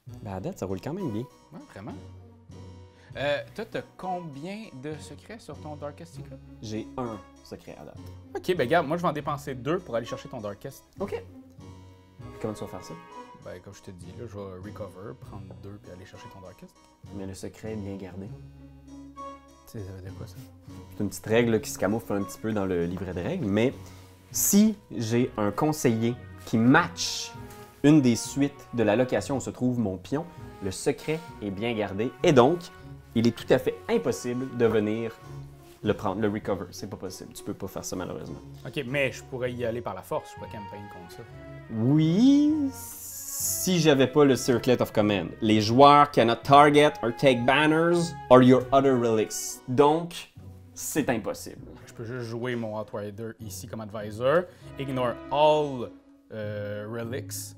Ben, à date, ça roule quand même bien. Ouais, vraiment. Toi, t'as combien de secrets sur ton Darkest Secret? J'ai un secret à date. Ok, ben regarde, moi je vais en dépenser 2 pour aller chercher ton Darkest. OK. Comment tu vas faire ça? Ben, comme je te dis, là, je vais recover, prendre 2 puis aller chercher ton Darkest. Mais le secret est bien gardé. Tu sais, ça veut dire quoi ça? C'est une petite règle là, qui se camoufle un petit peu dans le livret de règles, mais si j'ai un conseiller qui match une des suites de la location où se trouve mon pion, le secret est bien gardé et donc, il est tout à fait impossible de venir le prendre, le recover. C'est pas possible. Tu peux pas faire ça malheureusement. Ok, mais je pourrais y aller par la force, je pourrais campagne contre ça. Oui, si j'avais pas le Circlet of Command. Les joueurs cannot target or take banners or your other relics. Donc, c'est impossible. Je peux juste jouer mon Outrider ici comme advisor, ignore all relics.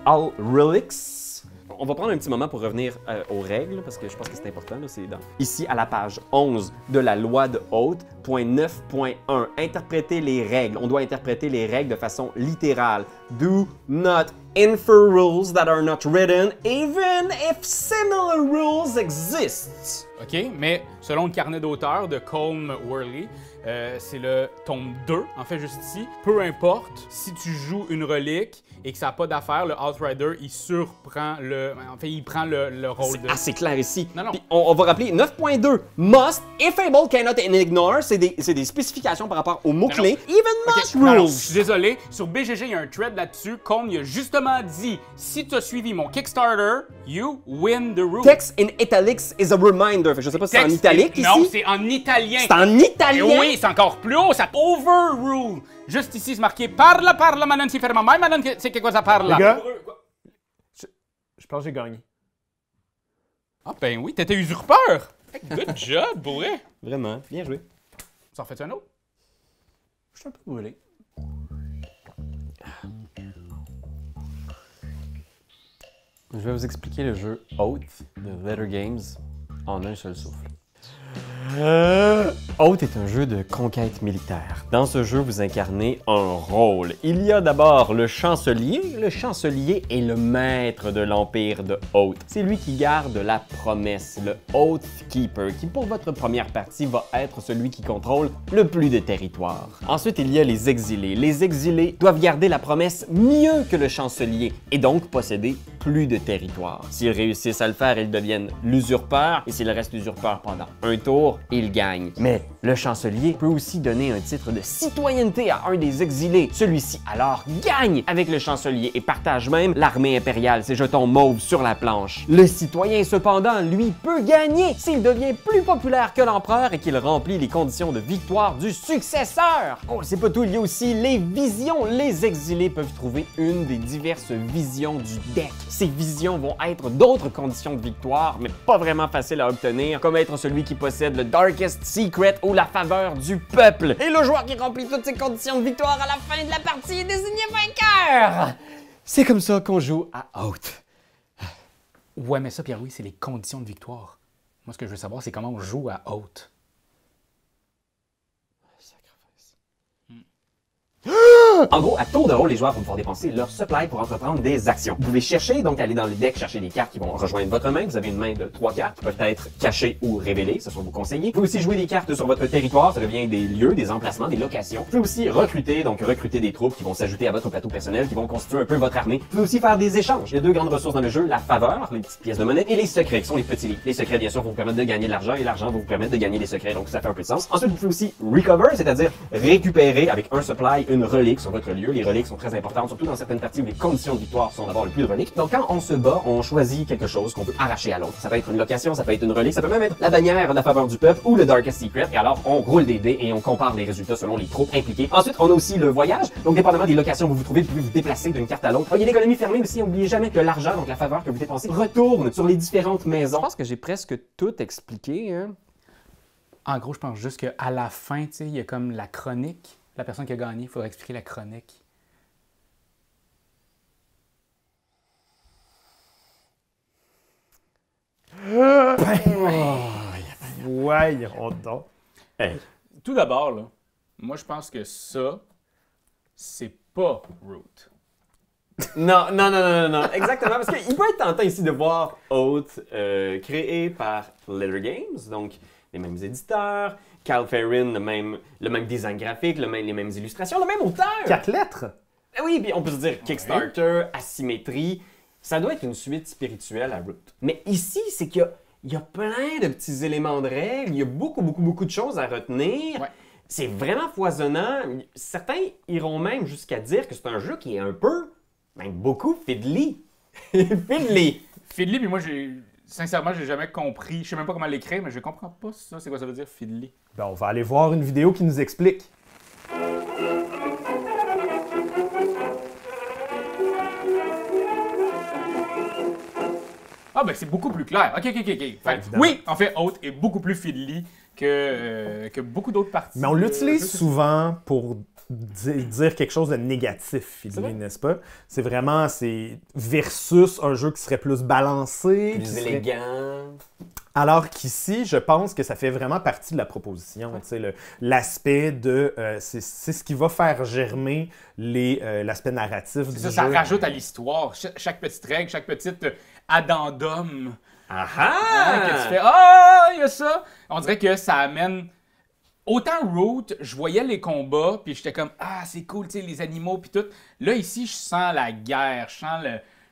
All relics. On va prendre un petit moment pour revenir aux règles, parce que je pense que c'est important. C'est ici, à la page 11 de la loi de Haute, point 9.1. Interpréter les règles. On doit interpréter les règles de façon littérale. Do not infer rules that are not written, even if similar rules exist. OK, mais selon le carnet d'auteur de Colm Worley, c'est le tome 2, en fait, juste ici. Peu importe si tu joues une relique et que ça n'a pas d'affaire, le Outrider, il surprend le... En fait, il prend le rôle de... C'est assez clair ici. Non, non. Puis on va rappeler 9.2. Must, if able, cannot and ignore. C'est des spécifications par rapport aux mots-clés. Even Ok, must non, non, rules. je suis désolé. Sur BGG, il y a un thread là-dessus. Colm, il a justement dit, si tu as suivi mon Kickstarter, you win the rule. Text in italics is a reminder. Fait que je sais pas si c'est en italique ici. Non, c'est en italien. C'est en italien. Eh oui, c'est encore plus haut, ça overrule. Juste ici, c'est marqué parla, parla, ma non si ferma mai, ma non c'est que cosa parla. Les gars, je pense que j'ai gagné. Ah ben oui, t'étais usurpeur. Good job, pour vrai. Vraiment, bien joué. Ça en fait un autre? Je suis un peu brûlé. Je vais vous expliquer le jeu Oath de Letter Games en un seul souffle. Oath est un jeu de conquête militaire. Dans ce jeu, vous incarnez un rôle. Il y a d'abord le chancelier. Le chancelier est le maître de l'empire de Oath. C'est lui qui garde la promesse, le Oath Keeper, qui pour votre première partie va être celui qui contrôle le plus de territoire. Ensuite, il y a les exilés. Les exilés doivent garder la promesse mieux que le chancelier et donc posséder plus de territoire. S'ils réussissent à le faire, ils deviennent l'usurpeur et s'ils restent l'usurpeur pendant un tour, ils gagnent. Mais le chancelier peut aussi donner un titre de citoyenneté à un des exilés. Celui-ci alors gagne avec le chancelier et partage même l'armée impériale, ses jetons mauves sur la planche. Le citoyen cependant, lui, peut gagner s'il devient plus populaire que l'empereur et qu'il remplit les conditions de victoire du successeur. Oh, c'est pas tout, il y a aussi les visions. Les exilés peuvent trouver une des diverses visions du deck. Ces visions vont être d'autres conditions de victoire, mais pas vraiment faciles à obtenir, comme être celui qui possède le Darkest Secret ou la faveur du peuple. Et le joueur qui remplit toutes ces conditions de victoire à la fin de la partie est désigné vainqueur. C'est comme ça qu'on joue à Oath. Ouais, mais ça, Pierre-Louis, c'est les conditions de victoire. Moi, ce que je veux savoir, c'est comment on joue à Oath. En gros, à tour de rôle, les joueurs vont pouvoir dépenser leur supply pour entreprendre des actions. Vous pouvez chercher, donc aller dans le deck, chercher des cartes qui vont rejoindre votre main. Vous avez une main de 3 cartes qui peuvent être cachées ou révélées, ce sont vos conseillers. Vous pouvez aussi jouer des cartes sur votre territoire, ça devient des lieux, des emplacements, des locations. Vous pouvez aussi recruter, donc recruter des troupes qui vont s'ajouter à votre plateau personnel, qui vont constituer un peu votre armée. Vous pouvez aussi faire des échanges. Il y a deux grandes ressources dans le jeu, la faveur, les petites pièces de monnaie, et les secrets, qui sont les petits livres. Les secrets, bien sûr, vont vous permettre de gagner de l'argent, et l'argent va vous permettre de gagner des secrets, donc ça fait un peu de sens. Ensuite, vous pouvez aussi recover, c'est-à-dire récupérer avec un supply une relique sur votre lieu. Les reliques sont très importantes, surtout dans certaines parties où les conditions de victoire sont d'avoir le plus de reliques. Donc quand on se bat, on choisit quelque chose qu'on veut arracher à l'autre. Ça peut être une location, ça peut être une relique, ça peut même être la bannière de la faveur du peuple ou le Darkest Secret. Et alors on roule des dés et on compare les résultats selon les troupes impliquées. Ensuite, on a aussi le voyage. Donc dépendamment des locations où vous vous trouvez, vous pouvez vous déplacer d'une carte à l'autre. Il y a l'économie fermée aussi. N'oubliez jamais que l'argent, donc la faveur que vous dépensez, retourne sur les différentes maisons. Je pense que j'ai presque tout expliqué, hein. En gros, je pense juste qu'à la fin, tu sais, il y a comme la chronique. La personne qui a gagné, il faudrait expliquer la chronique. Voyons donc. Hey. Tout d'abord, là, moi, je pense que ça, c'est pas root. Non. Exactement, parce qu'il peut être tentant ici de voir Oath créé par Letter Games, donc les mêmes éditeurs, Cal Ferrin, le même design graphique, les mêmes illustrations, le même auteur. 4 lettres? Ah oui, puis on peut se dire Kickstarter, asymétrie, ça doit être une suite spirituelle à Root. Mais ici, c'est qu'il y a plein de petits éléments de règles, il y a beaucoup de choses à retenir. Ouais. C'est vraiment foisonnant. Certains iront même jusqu'à dire que c'est un jeu qui est un peu, même beaucoup, fiddly. Fiddly. Fiddly, puis moi, sincèrement, j'ai jamais compris. Je sais même pas comment l'écrire, mais je comprends pas ça. C'est quoi ça veut dire, fiddly? Ben, on va aller voir une vidéo qui nous explique. Ah, ben c'est beaucoup plus clair. OK. Fait, oui, en fait, Oath est beaucoup plus fiddly que beaucoup d'autres parties. Mais on l'utilise souvent pour dire quelque chose de négatif, Fiddly, n'est-ce pas? C'est vraiment, versus un jeu qui serait plus balancé. Plus élégant. Alors qu'ici, je pense que ça fait vraiment partie de la proposition. L'aspect de... c'est ce qui va faire germer l'aspect narratif du jeu. Ça rajoute à l'histoire. Chaque petite règle, chaque petite addendum. Ah! Que tu fais, ah, il y a ça. On dirait que ça amène... Autant Root, je voyais les combats, puis j'étais comme, ah, c'est cool, tu sais, les animaux, puis tout. Là, ici, je sens la guerre, je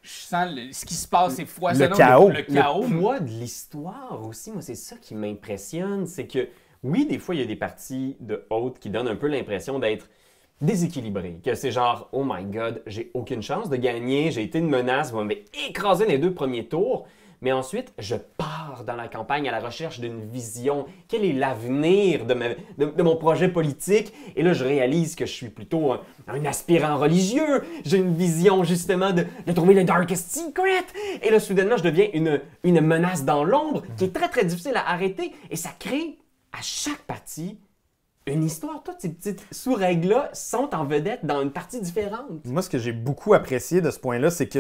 sens ce qui se passe, c'est foisonnant. Le chaos. Le chaos. Le poids de l'histoire aussi, moi, c'est ça qui m'impressionne. C'est que, oui, des fois, il y a des parties de Oath qui donnent un peu l'impression d'être déséquilibrées. Que c'est genre, oh my god, j'ai aucune chance de gagner, j'ai été une menace, vous m'avez écrasé les 2 premiers tours. Mais ensuite, je pars dans la campagne à la recherche d'une vision. Quel est l'avenir de mon projet politique? Et là, je réalise que je suis plutôt un aspirant religieux. J'ai une vision, justement, de trouver le Darkest Secret. Et là, soudainement, je deviens une menace dans l'ombre qui est très difficile à arrêter. Et ça crée, à chaque partie, une histoire. Toutes ces petites sous-règles-là sont en vedette dans une partie différente. Moi, ce que j'ai beaucoup apprécié de ce point-là, c'est que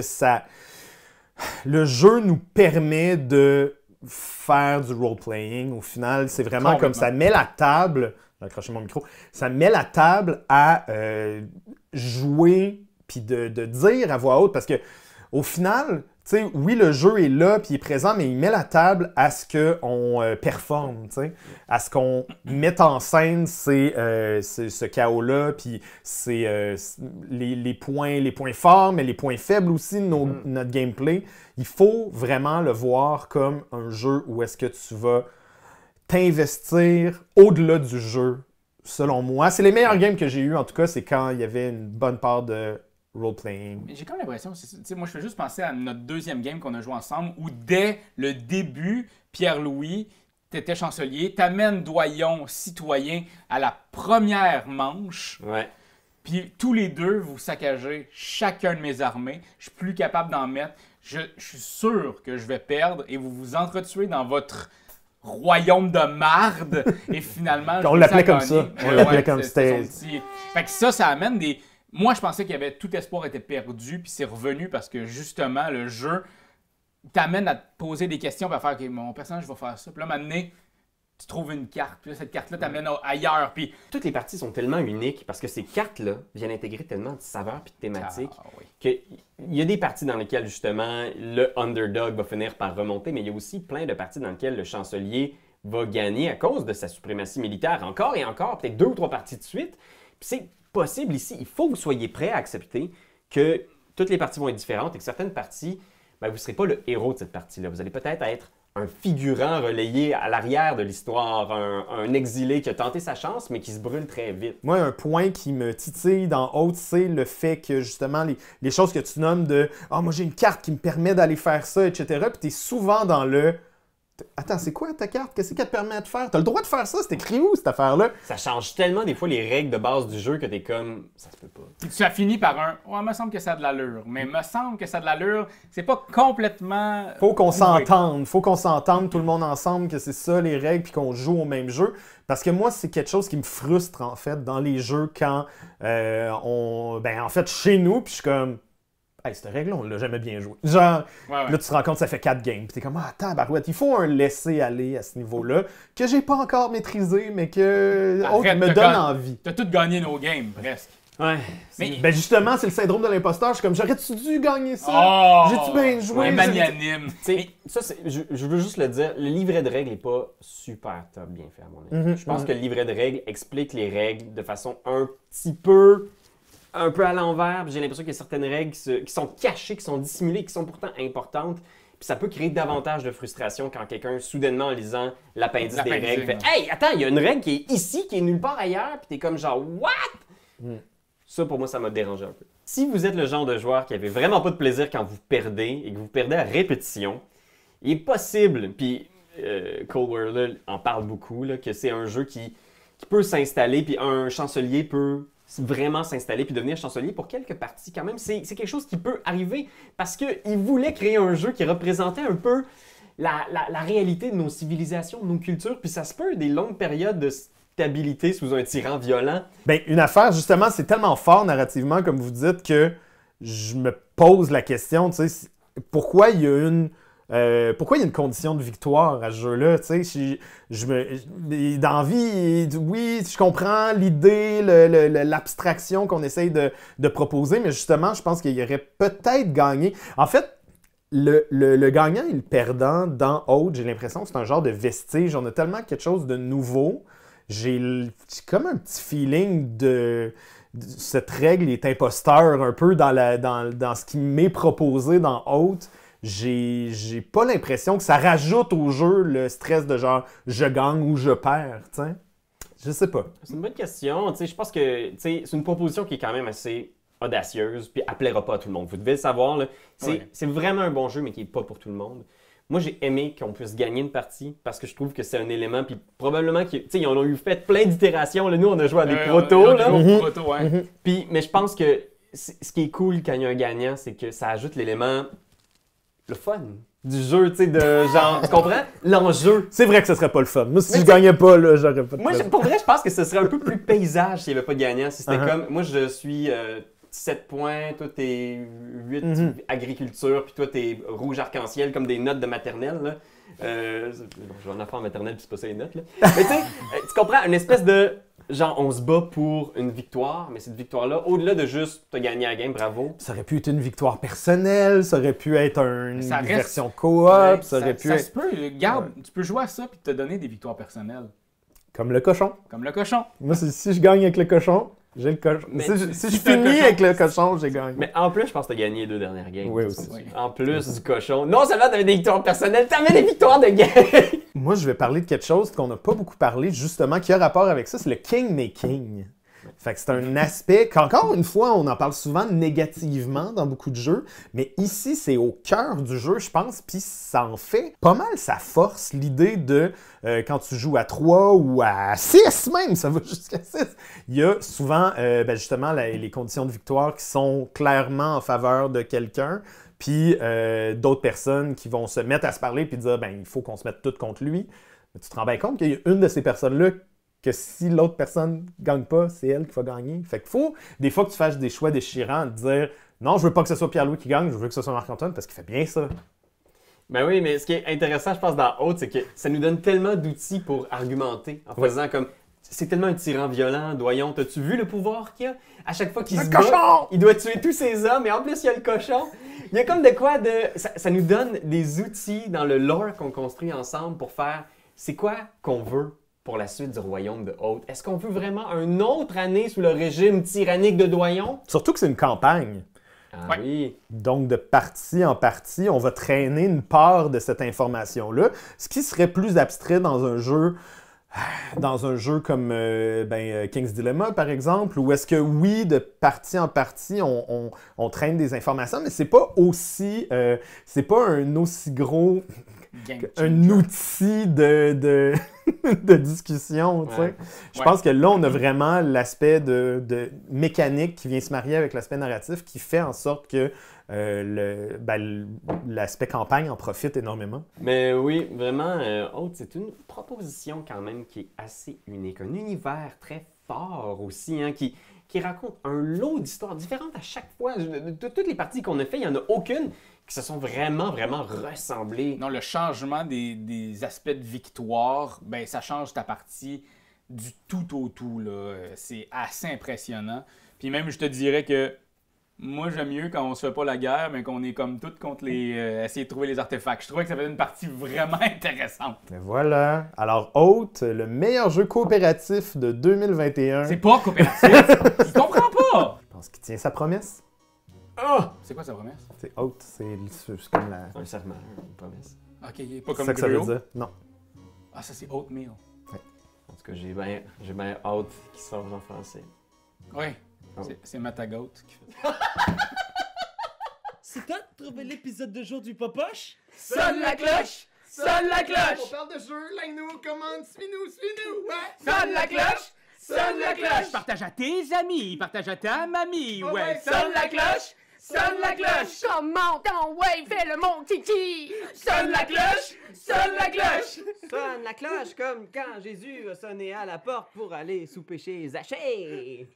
le jeu nous permet de faire du role-playing. Au final, c'est vraiment comme ça met la table... J'ai accroché mon micro. Ça met la table à jouer puis de dire à voix haute. Parce que au final, tu sais, oui, le jeu est là puis il est présent, mais il met la table à ce qu'on performe, tu sais, à ce qu'on mette en scène ce chaos-là, puis les points forts, mais les points faibles aussi de notre gameplay. Il faut vraiment le voir comme un jeu où est-ce que tu vas t'investir au-delà du jeu, selon moi. C'est les meilleurs games que j'ai eu, en tout cas, c'est quand il y avait une bonne part de role-playing. J'ai comme l'impression, moi je fais juste penser à notre deuxième game qu'on a joué ensemble, où dès le début, Pierre-Louis, t'étais chancelier, t'amènes Doyon, citoyen, à la première manche. Ouais. Puis tous les deux, vous saccagez chacun de mes armées. Je suis plus capable d'en mettre. Je suis sûr que je vais perdre et vous vous entretuez dans votre royaume de marde. Et finalement, on l'appelait comme ça. On l'appelait comme c'était. Fait que ça amène des... Moi, je pensais qu'il y avait tout espoir était perdu, puis c'est revenu parce que justement, le jeu t'amène à te poser des questions, puis à faire, OK, mon personnage va faire ça. Puis là, maintenant, tu trouves une carte, puis là, cette carte-là t'amène ailleurs. Puis toutes les parties sont tellement uniques parce que ces cartes-là viennent intégrer tellement de saveurs et de thématiques qu'il y a des parties dans lesquelles, justement, le underdog va finir par remonter, mais il y a aussi plein de parties dans lesquelles le chancelier va gagner à cause de sa suprématie militaire encore et encore, peut-être 2 ou 3 parties de suite. Puis c'est possible ici. Il faut que vous soyez prêts à accepter que toutes les parties vont être différentes et que certaines parties, ben, vous ne serez pas le héros de cette partie-là. Vous allez peut-être être un figurant relayé à l'arrière de l'histoire, un exilé qui a tenté sa chance, mais qui se brûle très vite. Moi, un point qui me titille dans Oath, c'est le fait que, justement, les choses que tu nommes de « Ah, moi, j'ai une carte qui me permet d'aller faire ça, etc. » Puis tu es souvent dans le « Attends, c'est quoi ta carte? Qu'est-ce qu'elle te permet de faire? T'as le droit de faire ça? C'est écrit où, cette affaire-là? » Ça change tellement, des fois, les règles de base du jeu que t'es comme « Ça se peut pas. » Puis tu as fini par un « Ouais, me semble que ça a de l'allure. » Mais me semble que ça a de l'allure, c'est pas complètement... Faut qu'on s'entende. Faut qu'on s'entende tout le monde ensemble que c'est ça les règles puis qu'on joue au même jeu. Parce que moi, c'est quelque chose qui me frustre, en fait, dans les jeux quand en fait, chez nous, puis je suis comme... Hey, cette règle-là, on l'a jamais bien joué. Genre, là, tu te rends compte que ça fait 4 games. Puis t'es comme, ah, tabarouette, il faut un laisser-aller à ce niveau-là, que j'ai pas encore maîtrisé, mais que Oath me donne envie. T'as tout gagné nos games, presque. Ouais. Mais Ben justement, c'est le syndrome de l'imposteur. Je suis comme, j'aurais-tu dû gagner ça? oh, J'ai-tu bien joué? un magnanime. Tu sais, ça, je veux juste le dire, le livret de règles n'est pas super top bien fait, à mon avis. Je pense que le livret de règles explique les règles de façon un peu à l'envers. J'ai l'impression qu'il y a certaines règles qui sont cachées, qui sont dissimulées, qui sont pourtant importantes. Puis ça peut créer davantage de frustration quand quelqu'un, soudainement, en lisant l'appendice des règles, fait « Hey, attends, il y a une règle qui est ici, qui est nulle part ailleurs. » Puis t'es comme genre « What? Ça, pour moi, ça m'a dérangé un peu. Si vous êtes le genre de joueur qui avait vraiment pas de plaisir quand vous perdez et que vous perdez à répétition, il est possible, puis Cold World en parle beaucoup, là, que c'est un jeu qui peut s'installer, puis un chancelier peut vraiment s'installer puis devenir chancelier pour quelques parties quand même. C'est quelque chose qui peut arriver parce qu'il voulait créer un jeu qui représentait un peu la réalité de nos civilisations, de nos cultures, puis ça se peut des longues périodes de stabilité sous un tyran violent. Ben, une affaire, justement, c'est tellement fort narrativement, comme vous dites, que je me pose la question, tu sais, pourquoi il y a une condition de victoire à ce jeu-là? Tu sais, dans la vie, oui, je comprends l'idée, l'abstraction qu'on essaye de proposer, mais justement, je pense qu'il y aurait peut-être gagné. En fait, le gagnant et le perdant dans Oath, j'ai l'impression que c'est un genre de vestige. On a tellement quelque chose de nouveau. J'ai comme un petit feeling de cette règle est imposteur un peu dans ce qui m'est proposé dans Oath. J'ai pas l'impression que ça rajoute au jeu le stress de genre je gagne ou je perds, tu sais. Je sais pas. C'est une bonne question. Je pense que c'est une proposition qui est quand même assez audacieuse, puis elle plaira pas à tout le monde. Vous devez le savoir, là. C'est vraiment un bon jeu, mais qui n'est pas pour tout le monde. Moi, j'ai aimé qu'on puisse gagner une partie parce que je trouve que c'est un élément, puis probablement qu'ils ont eu fait plein d'itérations. Nous, on a joué à des protos, là. Puis, mais je pense que ce qui est cool quand il y a un gagnant, c'est que ça ajoute l'élément, le fun du jeu, tu sais, de genre, tu comprends? L'enjeu. C'est vrai que ce serait pas le fun. Moi, si je gagnais pas, là, j'aurais pas de Moi, pour vrai, je pense que ce serait un peu plus paysage s'il n'y avait pas de gagnant. Si c'était comme, moi, je suis 7 points, toi, t'es 8 agriculture, puis toi, t'es rouge arc-en-ciel, comme des notes de maternelle, là. Je vais en faire en maternelle, puis c'est pas ça les notes, là. Mais tu sais, tu comprends, une espèce de... Genre, on se bat pour une victoire, mais cette victoire-là, au-delà de juste t'as gagné la game, bravo. Ça aurait pu être une victoire personnelle, ça aurait pu être une version coop, ça aurait pu être... Ça se peut, regarde, tu peux jouer à ça puis te donner des victoires personnelles. Comme le cochon. Comme le cochon. Moi, si je gagne avec le cochon, j'ai le cochon. Mais si je finis avec le cochon, j'ai gagné. Mais en plus, je pense que t'as gagné les 2 dernières games. Oui, aussi. Oui. En plus du cochon. Non seulement t'avais des victoires personnelles, t'avais des victoires de game! Moi, je vais parler de quelque chose qu'on n'a pas beaucoup parlé, justement, qui a rapport avec ça, c'est le king-making. Fait que c'est un aspect qu'encore une fois, on en parle souvent négativement dans beaucoup de jeux, mais ici, c'est au cœur du jeu, je pense, puis ça en fait pas mal sa force, l'idée de, quand tu joues à 3 ou à 6 même, ça va jusqu'à 6, il y a souvent, justement, les conditions de victoire qui sont clairement en faveur de quelqu'un, puis d'autres personnes qui vont se mettre à se parler puis dire, il faut qu'on se mette toutes contre lui. Mais tu te rends bien compte qu'il y a une de ces personnes-là que si l'autre personne gagne pas, c'est elle qui va gagner. Fait qu'il faut des fois que tu fasses des choix déchirants, de dire non, je veux pas que ce soit Pierre-Louis qui gagne, je veux que ce soit Marc-Antoine parce qu'il fait bien ça. Ben oui, mais ce qui est intéressant, je pense, dans Oath, c'est que ça nous donne tellement d'outils pour argumenter en faisant comme c'est tellement un tyran violent, Doyon. T'as-tu vu le pouvoir qu'il a? À chaque fois qu'il se bat, il doit tuer tous ses hommes et en plus, il y a le cochon. Il y a comme de quoi de... Ça nous donne des outils dans le lore qu'on construit ensemble pour faire c'est quoi qu'on veut pour la suite du royaume de Oath. Est-ce qu'on veut vraiment une autre année sous le régime tyrannique de Doyon? Surtout que c'est une campagne. Ah oui. Donc, de partie en partie, on va traîner une part de cette information-là, ce qui serait plus abstrait dans un jeu comme King's Dilemma, par exemple, où est-ce que, oui, de partie en partie, on traîne des informations, mais c'est pas aussi... c'est pas un aussi gros... un outil de discussion, tu sais. Ouais. Je pense que là, on a vraiment l'aspect de mécanique qui vient se marier avec l'aspect narratif qui fait en sorte que l'aspect campagne en profite énormément. Mais oui, vraiment, Oath, c'est une proposition quand même qui est assez unique. Un univers très fort aussi, hein, qui raconte un lot d'histoires différentes à chaque fois. De toutes les parties qu'on a fait, il n'y en a aucune qui se sont vraiment, vraiment ressemblées. Non, le changement des aspects de victoire, ça change ta partie du tout au tout, là. C'est assez impressionnant. Puis même, je te dirais que moi, j'aime mieux quand on se fait pas la guerre, mais qu'on est comme toutes contre les... essayer de trouver les artefacts. Je trouvais que ça faisait une partie vraiment intéressante. Mais voilà. Alors, Oath, le meilleur jeu coopératif de 2021. C'est pas coopératif! Je comprends pas! Je pense qu'il tient sa promesse. Ah! C'est quoi sa promesse? C'est Oath, c'est comme la... Un serment, une promesse. Ok, pas C'est comme ça que ça veut Gruau. dire. Non. Ah, ça c'est oatmeal. En tout cas, j'ai bien hâte qu'il sorte en français. Oui, Oh. c'est Matagoat qui fait. C'est toi de trouver l'épisode de jour du Popoche? Sonne la cloche! Sonne la cloche! parle de jeu, like-nous, commande, suis-nous, ouais! Sonne la cloche! Sonne la cloche! Partage à tes amis, partage à ta mamie, ouais! Sonne la cloche! Sonne la cloche! Comment ton ouais, fais le mon kiki! Sonne la cloche! Sonne la cloche! Sonne la cloche comme quand Jésus a sonné à la porte pour aller souper chez Zachée.